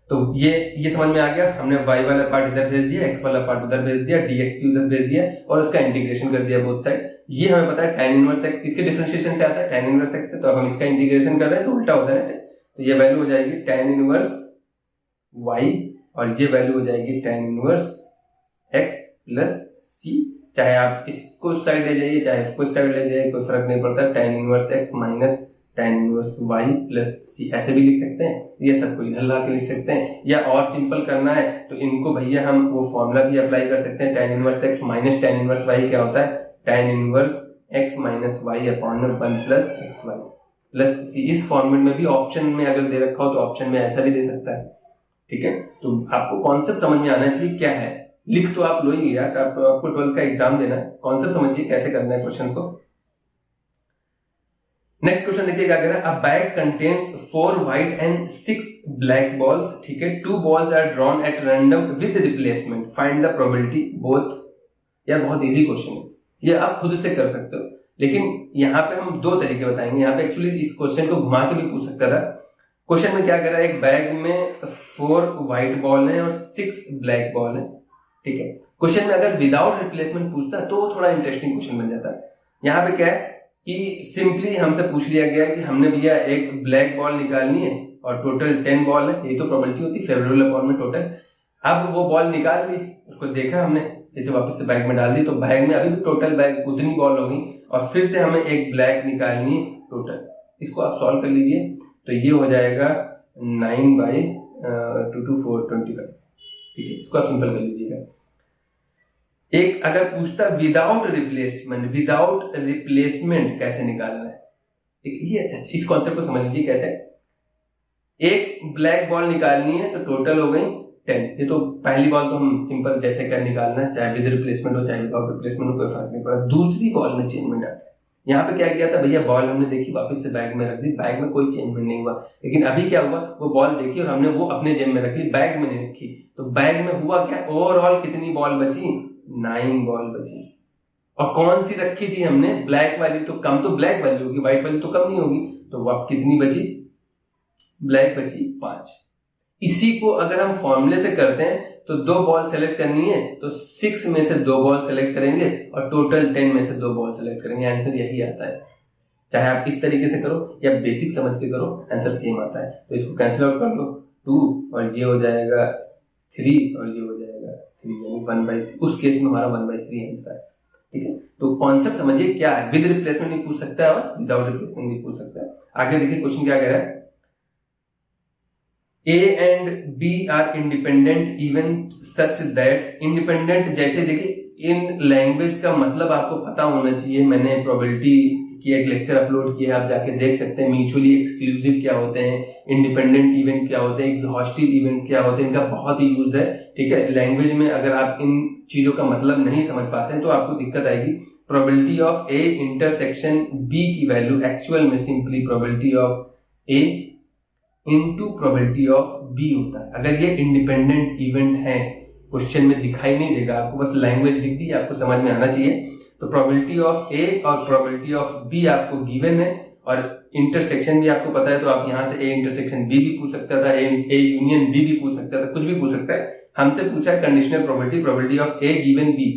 तो ये समझ में आ गया, हमने y वाला पार्ट इधर भेज दिया, x वाला पार्ट उधर भेज दिया, dx भी उधर भेज दिया और उसका इंटीग्रेशन कर दिया बोथ साइड। ये हमें पता है tan इनवर्स x किसके डिफरेंशिएशन से आता है, tan इनवर्स x से, तो अब हम इसका इंटीग्रेशन कर रहे हैं तो उल्टा होता है, तो ये वैल्यू हो जाएगी tan इनवर्स y और ये वैल्यू हो जाएगी tan inverse x plus c। चाहे आप इसको साइड ले जाइए चाहे इसको साइड ले जाइए, कोई फर्क नहीं पड़ता, tan inverse x minus tan inverse y plus c, ऐसे भी लिख सकते हैं, ये सब कोई इधर ला के लिख सकते हैं, या और सिंपल करना है तो इनको भैया हम वो फॉर्मूला भी अप्लाई कर सकते हैं। tan inverse x minus tan inverse y क्या होता है, tan inverse x minus y upon 1 plus xy plus c। इस फॉर्मेट में भी ऑप्शन में अगर दे रखा हो तो ऑप्शन में ऐसा भी दे सकता है, ठीक है। तो आपको कॉन्सेप्ट समझ में आना चाहिए क्या है, लिख तो आप लो ही यार, आपको 12th का एग्जाम देना है, कॉन्सेप्ट समझिए कैसे करना है क्वेश्चन को। नेक्स्ट क्वेश्चन देखिए क्या कह रहा है, a bag contains 4 white and 6 black balls, ठीक है, 2 balls are drawn at random with replacement, find the probability both. यार बहुत इजी क्वेश्चन है, ये आप खुद से कर सकते हो, लेकिन यहाँ पे हम दो तरीके बताएंगे। यहाँ पे एक्चुअली इस क्वेश्चन को घुमा के भी पूछ सकता था। क्वेश्चन में क्या कर रहा है, एक बैग में 4 व्हाइट बॉल है और 6 ब्लैक बॉल है, ठीक है। क्वेश्चन में अगर विदाउट रिप्लेसमेंट पूछता तो थोड़ा इंटरेस्टिंग क्वेश्चन बन जाता। यहाँ पे क्या है कि सिंपली हमसे पूछ लिया गया कि हमने भैया एक ब्लैक बॉल निकालनी है और टोटल 10 बॉल है, ये तो प्रोबेबिलिटी होती है फेवरेबल अपॉन में टोटल। अब वो बॉल निकाल ली, उसको देखा हमने, इसे वापस से बैग में डाल दी, तो बैग में अभी भी टोटल बैग उतनी बॉल होगी और फिर से हमें एक ब्लैक निकालनी है टोटल। इसको आप सॉल्व कर लीजिए, तो ये हो जाएगा 9/2 to 4 25, ठीक है। इसको आप सिंपल कर लीजिएगा। एक अगर पूछता विदाउट रिप्लेसमेंट कैसे निकालना है, ठीक है, ये इस कॉन्सेप्ट को समझ लीजिए कैसे। एक ब्लैक बॉल निकालनी है तो टोटल हो गई 10, ये तो पहली बॉल तो हम सिंपल जैसे कर निकालना है, चाहे विद रिप्लेसमेंट हो चाहे विदाउट रिप्लेसमेंट हो, कोई फर्क नहीं पड़ा। दूसरी बॉल में चेंजमेंट आता है। यहाँ पे क्या किया था भैया, बॉल हमने देखी वापस से बैग में रख दी, बैग में कोई चेंजमेंट नहीं हुआ, लेकिन अभी क्या हुआ, वो बॉल देखी और हमने वो अपने जेब में रख ली, बैग में नहीं रखी, तो बैग में हुआ क्या, ओवरऑल कितनी बॉल बची, 9 बॉल बची। और कौन सी रखी थी हमने, ब्लैक वाली, तो कम तो ब्लैक वाली होगी, व्हाइट वाली तो कम नहीं होगी, तो वो अब कितनी बची, ब्लैक बची 5। इसी को अगर हम फॉर्मूले से करते हैं तो 2 बॉल सेलेक्ट करनी है, तो 6 में से 2 बॉल सेलेक्ट करेंगे और टोटल 10 में से 2 बॉल सेलेक्ट करेंगे, आंसर यही आता है। चाहे आप इस तरीके से करो या बेसिक समझ के करो, आंसर सेम आता है। तो इसको कैंसिल आउट कर लो, 2 और ये हो जाएगा 3 और ये हो जाएगा 3, यानी 1/3। उस केस में हमारा 1/3 आंसर है, ठीक है। तो कॉन्सेप्ट समझिए क्या है, विद रिप्लेसमेंट भी पूछ सकता है और विदाउट रिप्लेसमेंट भी पूछ सकता है। आगे देखिए क्वेश्चन क्या कह रहा है, A and B are independent even such that independent, जैसे देखिए इन लैंग्वेज का मतलब आपको पता होना चाहिए। मैंने प्रोबेबिलिटी की एक लेक्चर अपलोड किया है, आप जाके देख सकते हैं। म्यूचुअली एक्सक्लूसिव क्या होते हैं, इंडिपेंडेंट इवेंट क्या होते हैं, एग्जॉस्टिव इवेंट क्या होते हैं, इनका बहुत ही यूज है, ठीक है। लैंग्वेज में अगर आप इन चीजों का मतलब नहीं समझ पाते हैं तो आपको दिक्कत आएगी। Probability of A intersection B की वैल्यू एक्चुअल में simply probability of A into probability of B होता है। अगर ये इंडिपेंडेंट इवेंट है क्वेश्चन में दिखाई नहीं देगा, आपको बस लैंग्वेज लिख दी, आपको समझ में आना चाहिए। तो प्रोबेबिलिटी ऑफ ए और प्रोबेबिलिटी ऑफ बी आपको गिवन है, और इंटरसेक्शन भी आपको पता है, तो आप यहाँ से ए इंटरसेक्शन बी भी पूछ सकता था, ए यूनियन बी भी पूछ सकता था, कुछ भी पूछ सकता है। हमसे पूछा है conditional probability of A given B.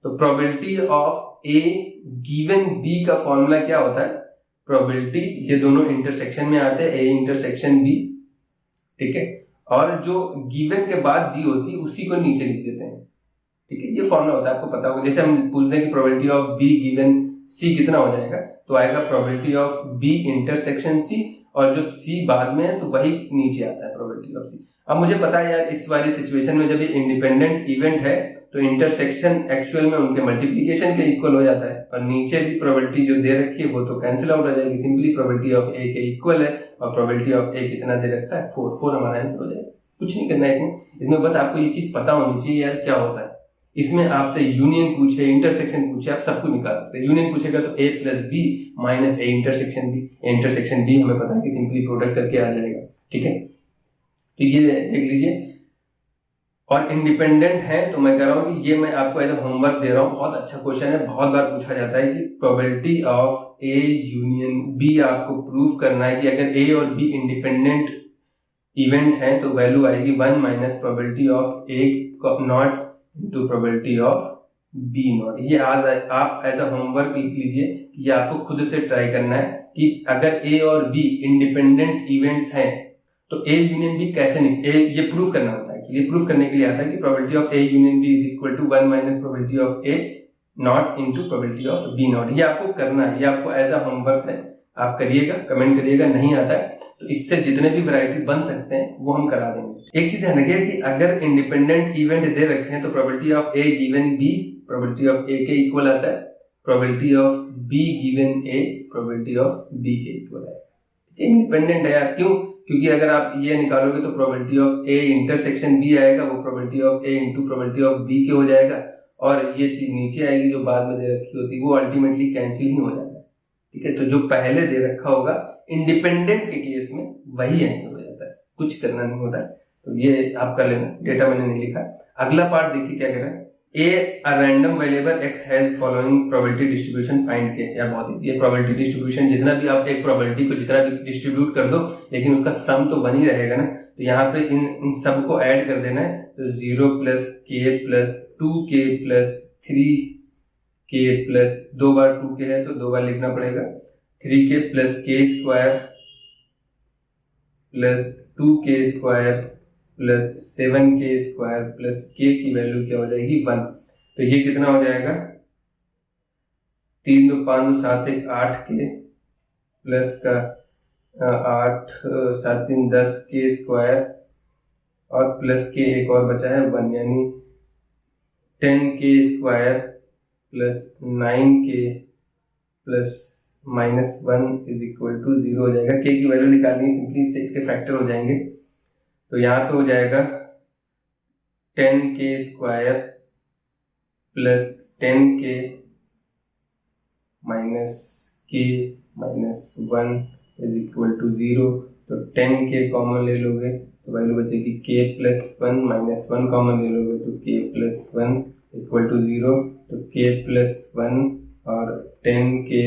तो probability of A given B का फॉर्मूला क्या होता है, प्रोबेबिलिटी, ये दोनों इंटरसेक्शन में आते हैं, ए इंटरसेक्शन बी, ठीक है, और जो गिवन के बाद दी होती है उसी को नीचे लिख देते हैं, ठीक है। ये फॉर्मूला होता है, आपको पता होगा। जैसे हम पूछते हैं कि probability of B given C कितना हो जाएगा, तो आएगा probability of B intersection C, और जो सी बाद में है तो वही नीचे आता है प्रोबेबिलिटी ऑफ सी। अब मुझे पता है यार, इस वाली सिचुएशन में जब ये इंडिपेंडेंट इवेंट है तो इंटरसेक्शन एक्चुअल में उनके मल्टीप्लीकेशन के इक्वल हो जाता है, और नीचे भी प्रोबेबिलिटी जो दे रखी है वो तो कैंसिल आउट हो जाएगी, सिंपली प्रोबेबिलिटी ऑफ ए के इक्वल है, और प्रोबेबिलिटी ऑफ ए कितना दे रखा है, 4 हमारा आंसर हो जाएगा। कुछ नहीं करना है इसमें बस आपको ये चीज पता होनी चाहिए यार क्या होता है। इसमें आपसे यूनियन पूछे, इंटरसेक्शन पूछे, आप सब कुछ निकाल सकते हैं। यूनियन पूछेगा तो a plus B minus A intersection B, intersection B हमें पता है कि सिंपली प्रोडक्ट करके आ जाएगा, ठीक है। तो ये देख लीजिए, और इंडिपेंडेंट है तो मैं कह रहा हूं कि ये मैं आपको एज होमवर्क दे रहा हूं, बहुत अच्छा क्वेश्चन है, बहुत बार पूछा जाता है कि probability of A union B आपको प्रूव करना है कि अगर ए और बी इंडिपेंडेंट इवेंट है तो वैल्यू आएगी 1 minus probability of A not into probability of B not. ये आज आप एज अ होमवर्क लिख लीजिए, ये आपको खुद से ट्राई करना है कि अगर ए और बी इंडिपेंडेंट इवेंट्स हैं तो ए यूनियन बी कैसे नहीं, ये प्रूफ करना होता है। ये प्रूफ करने के लिए आता है कि probability of A union B is equal to 1 minus probability of A not into probability of B not. ये आपको करना है, ये आपको एज अ होमवर्क है, आप करिएगा, कमेंट करिएगा। नहीं आता है तो इससे जितने भी वैरायटी बन सकते हैं वो हम करा देंगे। एक चीज ध्यान रखिए कि अगर इंडिपेंडेंट इवेंट दे रखे हैं तो probability of A given B probability of A के इक्वल आता है, probability of B given A probability of B के इक्वल है। इंडिपेंडेंट है यार, क्यों? क्योंकि अगर आप ये निकालोगे तो probability of A intersection B आएगा, वो probability of A into probability of B के हो जाएगा, और ये चीज नीचे आएगी जो बाद में दे रखी होती है वो अल्टीमेटली कैंसिल ही हो जाता है, ठीक है। तो जो पहले दे रखा होगा इंडिपेंडेंट के केस में वही आंसर हो जाता है, कुछ करना नहीं होता है। तो ये आप कर लेना, डेटा मैंने नहीं लिखा। अगला पार्ट देखिए क्या कह रहा है, a random variable x has following probability distribution find के। यार बहुत इजी है, प्रोबेबिलिटी डिस्ट्रीब्यूशन जितना भी आप एक प्रोबेबिलिटी को जितना भी डिस्ट्रीब्यूट कर दो लेकिन उसका सम तो बन ही रहेगा ना। तो यहाँ पे इन सब को ऐड कर देना है, तो 0 प्लस के plus 2k plus 3k plus 2 बार 2k है तो 2 बार लिखना पड़ेगा, 3k plus k square plus 2k square plus 7k square plus k की वैल्यू क्या हो जाएगी 1। तो ये कितना हो जाएगा 3 2 5 2 7 1 8k प्लस का 8 7 3 10k स्क्वायर और प्लस k एक और बचा है 1, यानी 10k square plus 9k plus -1 is equal to 0 हो जाएगा। k की वैल्यू निकालनी सिंपली इससे इसके फैक्टर हो जाएंगे, तो यहाँ पे हो जाएगा 10k square plus 10k minus k minus 1 is equal to 0। तो 10k कॉमन ले लोगे तो वैल्यू बचेगी k प्लस 1 माइनस 1 कॉमन ले लोगे तो k प्लस 1 इक्वल टू 0। तो k प्लस 1 और 10k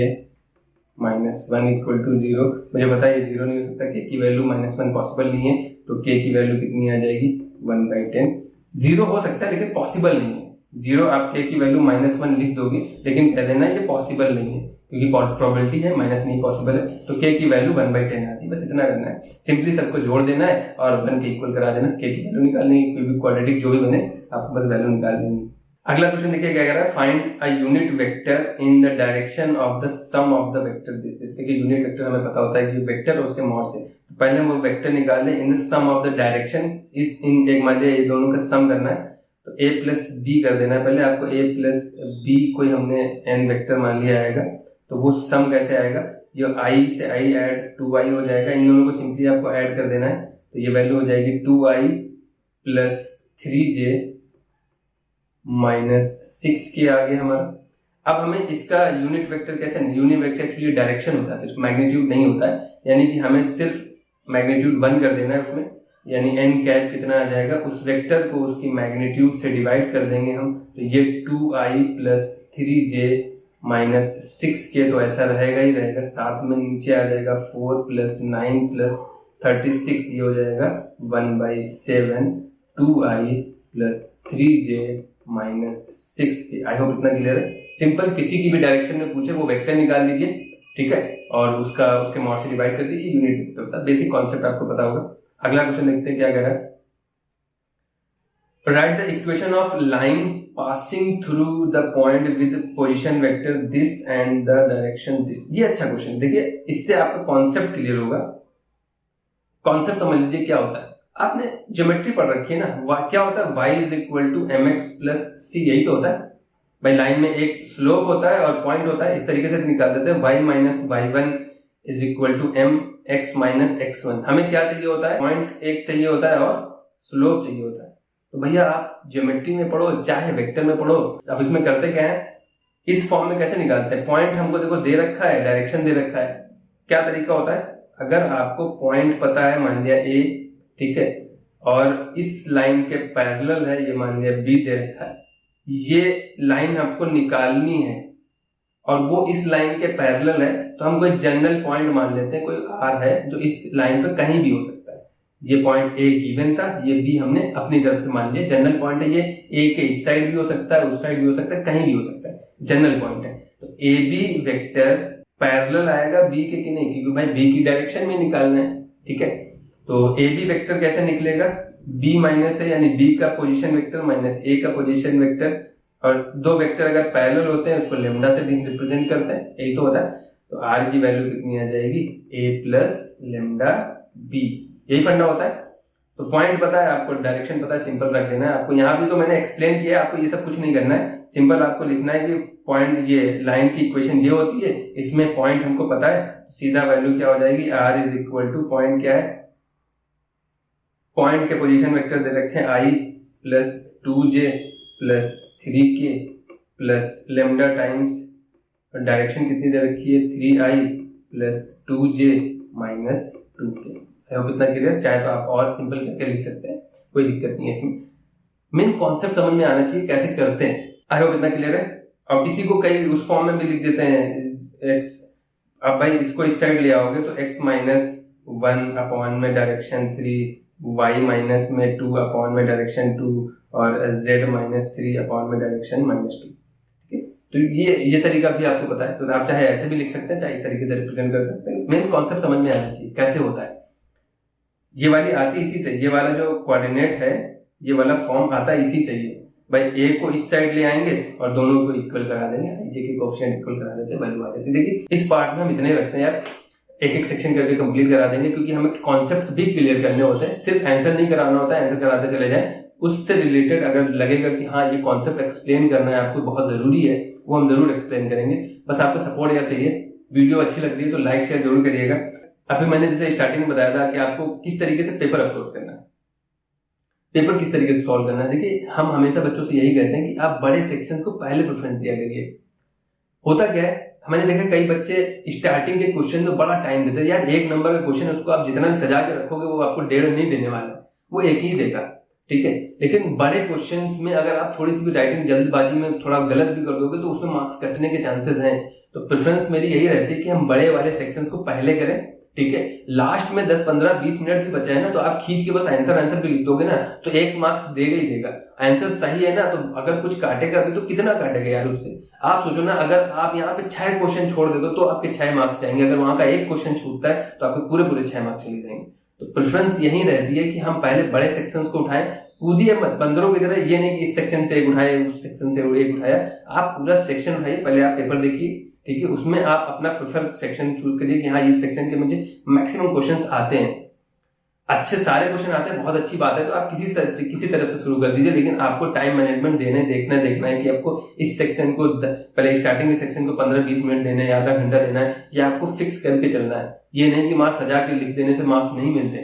माइनस 1 इक्वल टू 0। मुझे पता है ये 0 नहीं हो सकता, k की वैल्यू -1 पॉसिबल नहीं है, तो k की वैल्यू कितनी आ जाएगी 1/10। 0 हो सकता है लेकिन पॉसिबल नहीं है। 0 आप k की वैल्यू -1 लिख दोगे लेकिन कह देना ये पॉसिबल नहीं है क्योंकि प्रोबेबिलिटी है, माइनस नहीं पॉसिबल है, तो k की वैल्यू 1/10 आती है। बस इतना करना है, सिंपली सबको जोड़ देना है और 1 के इक्वल करा देना, k की वैल्यू निकालनी है, कोई भी क्वाड्रेटिक जो भी बने आपको बस वैल्यू निकाल देनी। अगला क्वेश्चन देखिए क्या कह रहा है, find a unit vector in the direction of the sum of the vector this. देखिए यूनिट वेक्टर हमें पता होता है कि वेक्टर और उसके मॉड से, तो पहले हम वो वेक्टर निकाल लें in the sum of the direction. इस इन एक मान लिया ये दोनों का सम करना है तो a प्लस बी कर देना है। पहले आपको a प्लस बी कोई हमने n वेक्टर मान लिया आएगा, तो वो सम कैसे आएगा, ये i से i ऐड 2i हो जाएगा, इन दोनों को सिंपली आपको ऐड कर देना है, तो ये वैल्यू हो जाएगी 2i plus 3j minus 6k आ गया हमारा। अब हमें इसका यूनिट वेक्टर कैसे, यूनिट वेक्टर एक्चुअली डायरेक्शन होता है, सिर्फ मैग्नीट्यूड नहीं होता है, यानी कि हमें सिर्फ मैग्नीट्यूड 1 कर देना है उसमें, यानी n कैप कितना आ जाएगा, उस वेक्टर को उसकी मैग्नीट्यूड से डिवाइड कर देंगे हम, तो ये 2i plus 3j minus 6k तो ऐसा रहेगा ही रहेगा, साथ में नीचे आ जाएगा 4 प्लस 9 प्लस 36, ये हो जाएगा 1/7 2i plus 3j minus 6k। I hope इतना क्लियर है। सिंपल, किसी की भी डायरेक्शन में पूछे वो वेक्टर निकाल लीजिए, ठीक है, और उसके मॉड से डिवाइड कर दीजिए, यूनिट वेक्टर होता है। बेसिक कॉन्सेप्ट आपको पता होगा। अगला क्वेश्चन देखते हैं क्या कह रहा है। Right the equation of line passing through the point with position vector this and the direction this. ये अच्छा क्वेश्चन, देखिए इससे आपका कॉन्सेप्ट क्लियर होगा। कॉन्सेप्ट समझ लीजिए क्या होता है। आपने ज्योमेट्री पढ़ रखी है ना, क्या होता है, y is equal to mx plus c, यही तो होता है भाई। लाइन में एक स्लोप होता है और पॉइंट होता है, इस तरीके से निकाल देते हैं, y minus y1 is equal to mx minus x1। हमें क्या चाहिए होता है, पॉइंट एक चाहिए होता है और स्लोप चाहिए होता है। तो भैया आप ज्योमेट्री में पढ़ो चाहे वेक्टर में पढ़ो, अब इसमें करते क्या है, इस फॉर्म में कैसे निकालते हैं। पॉइंट हमको देखो दे रखा है, डायरेक्शन दे रखा है, क्या तरीका होता है, अगर आपको पॉइंट पता है, मान लिया A, ठीक है, और इस लाइन के पैरेलल है, ये मान लिया B दे रखा है, ये लाइन आपको निकालनी है और वो इस लाइन के पैरेलल है, तो हम कोई जनरल पॉइंट मान लेते हैं, कोई R है जो इस लाइन पे कहीं भी हो सकता है। ये पॉइंट A गिवन था, ये B हमने अपनी तरफ से मान लिया, जनरल पॉइंट है ये, A के इस साइड भी हो सकता है, उस साइड भी हो सकता है, कहीं भी हो सकता है, जनरल पॉइंट है। तो AB वेक्टर पैरेलल आएगा B के कि नहीं, क्योंकि भाई B की डायरेक्शन में निकालना है, ठीक है। तो AB वेक्टर कैसे निकलेगा, B माइनस है, यानी B का पोजीशन वेक्टर माइनस A का पोजीशन वेक्टर, और दो वेक्टर अगर पैरेलल होते हैं उसको लेमडा से भी रिप्रेजेंट करते हैं, यही तो होता है। तो R की वैल्यू कितनी आ जाएगी, A प्लस लेमडा B, यही फंडा होता है। तो पॉइंट पता है आपको, डायरेक्शन पता है, सिंपल रख देना है आपको। यहाँ भी तो मैंने एक्सप्लेन किया, आपको ये सब कुछ नहीं करना है, सिंपल आपको लिखना है कि पॉइंट, ये लाइन की इक्वेशन ये होती है, इसमें पॉइंट हमको पता है, सीधा वैल्यू क्या हो जाएगी, R is equal two point क्या है, पॉइंट के पोजीशन वेक्टर दे रखे हैं I plus 2j plus 3k plus lambda times direction कितनी दे रखी है, 3i plus 2j minus 2k। I hope इतना क्लियर। चाहे तो आप और सिंपल करके लिख सकते हैं, कोई दिक्कत नहीं है इसमें, मेन कॉन्सेप्ट समझ में आना चाहिए कैसे करते हैं। आई होप इतना क्लियर है। अब इसी को कई उस फॉर्म में भी लिख देते हैं x, अब भाई इसको इस साइड ले आओगे तो x माइनस 1 अपॉन में डायरेक्शन 3, y माइनस में 2 अपॉन में डायरेक्शन 2 और z माइनस 3 अपॉन में डायरेक्शन माइनस 2। ठीक है, तो ये तरीका भी आपको पता है, तो आप चाहे ऐसे भी लिख सकते हैं, चाहे इस तरीके से रिप्रेजेंट कर सकते हैं। मेन कॉन्सेप्ट समझ में आना चाहिए कैसे होता है। ये वाली आती इसी से, ये वाला जो कोऑर्डिनेट है, ये वाला फॉर्म आता इसी से। ये भाई a को इस साइड ले आएंगे और दोनों को इक्वल करा देंगे, ij के कोएफिशिएंट इक्वल करा देते हैं, वैल्यू आ जाती है। देखिए इस पार्ट में हम इतने रखते हैं यार, एक एक सेक्शन करके कंप्लीट करा देंगे, क्योंकि हमें कॉन्सेप्ट भी क्लियर करने होते हैं, सिर्फ आंसर नहीं कराना होता है, आंसर कराते चले जाए। उससे रिलेटेड अगर लगेगा कि हाँ ये कॉन्सेप्ट एक्सप्लेन करना है आपको बहुत जरूरी है, वो हम जरूर एक्सप्लेन करेंगे। बस आपको सपोर्ट यार चाहिए। वीडियो अच्छी लग रही है तो लाइक शेयर जरूर करिएगा। अभी मैंने जैसे स्टार्टिंग में बताया था कि आपको किस तरीके से पेपर अप्रोच करना है, पेपर किस तरीके से सॉल्व करना है। देखिए हम हमेशा बच्चों से यही कहते हैं कि आप बड़े सेक्शन को पहले प्रेफरेंस दिया करिए। होता क्या है, मैंने देखा कई बच्चे स्टार्टिंग के क्वेश्चन में बड़ा टाइम देते हैं। यार एक नंबर का क्वेश्चन है, उसको आप जितना भी सजा के रखोगे वो आपको 1.5 नहीं देने वाला, वो एक ही देगा, ठीक है। लेकिन बड़े क्वेश्चंस में अगर आप थोड़ी सी भी राइटिंग जल्दबाजी में थोड़ा गलत भी कर दोगे तो उसमें मार्क्स कटने के चांसेस हैं। तो प्रेफरेंस मेरी यही रहती है कि हम बड़े वाले सेक्शंस को पहले करें, ठीक है। लास्ट में 10, 15, 20 मिनट भी बचा है ना, तो आप खींच के बस आंसर भी लिख दोगे ना तो 1 मार्क्स देगा ही देगा। आंसर सही है ना, तो अगर कुछ काटेगा भी तो कितना काटेगा यार उससे। आप सोचो ना, अगर आप यहाँ पे 6 क्वेश्चन छोड़ देते तो आपके 6 मार्क्स जाएंगे, अगर वहां का एक क्वेश्चन छूटता है तो आपके पूरे 6 मार्क्स चले जाएंगे। तो प्रेफरेंस यही रहती है कि हम पहले बड़े सेक्शंस को उठाएं, कूदिए मत बंदरों की तरह। ये नहीं कि इस सेक्शन से एक उठाए, उस सेक्शन से एक उठाया, आप पूरा सेक्शन उठाइए, पहले आप पेपर देखिए, ठीक है। उसमें आप अपना प्रेफर सेक्शन चूज करिए कि हाँ इस सेक्शन के मुझे मैक्सिमम क्वेश्चंस आते हैं, अच्छे सारे क्वेश्चन आते हैं, बहुत अच्छी बात है। तो आप किसी तरफ से शुरू कर दीजिए, लेकिन आपको टाइम मैनेजमेंट देखना है कि आपको इस सेक्शन को पहले स्टार्टिंग के सेक्शन को 15-20 मिनट देना है, आधा घंटा देना है, या आपको फिक्स करके चलना है। ये नहीं कि मार्क्स सजा के लिख देने से मार्क्स नहीं मिलते,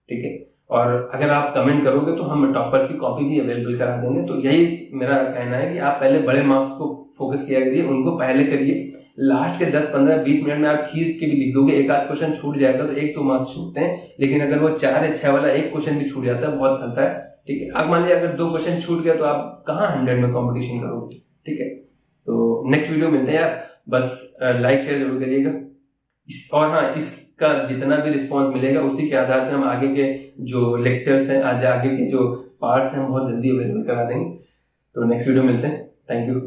ठीक है। और अगर आप कमेंट करोगे तो हम टॉपर्स की कॉपी भी अवेलेबल करा देंगे। तो यही मेरा कहना है कि आप पहले बड़े मार्क्स को फोकस किया करिए, उनको पहले करिए। लास्ट के 10, 15, 20 मिनट में आप खींच के भी लिख दोगे, एक आध क्वेश्चन छूट जाएगा तो 1-2 मार्क्स छूटते हैं, लेकिन अगर वो 4 या 6 वाला एक क्वेश्चन भी छूट जाता है बहुत खलता है। ठीक है, आप मान लीजिए अगर 2 क्वेश्चन छूट गया तो आप कहाँ 100 में कॉम्पिटिशन करोगे। ठीक है, तो नेक्स्ट वीडियो मिलते हैं यार, बस लाइक शेयर जरूर करिएगा। और हाँ, इसका जितना भी रिस्पॉन्स मिलेगा उसी के आधार पे हम आगे के जो लेक्चर्स हैं, आज आगे के जो पार्ट्स हैं, हम बहुत जल्दी अवेलेबल करा देंगे। तो नेक्स्ट वीडियो मिलते हैं। Thank you.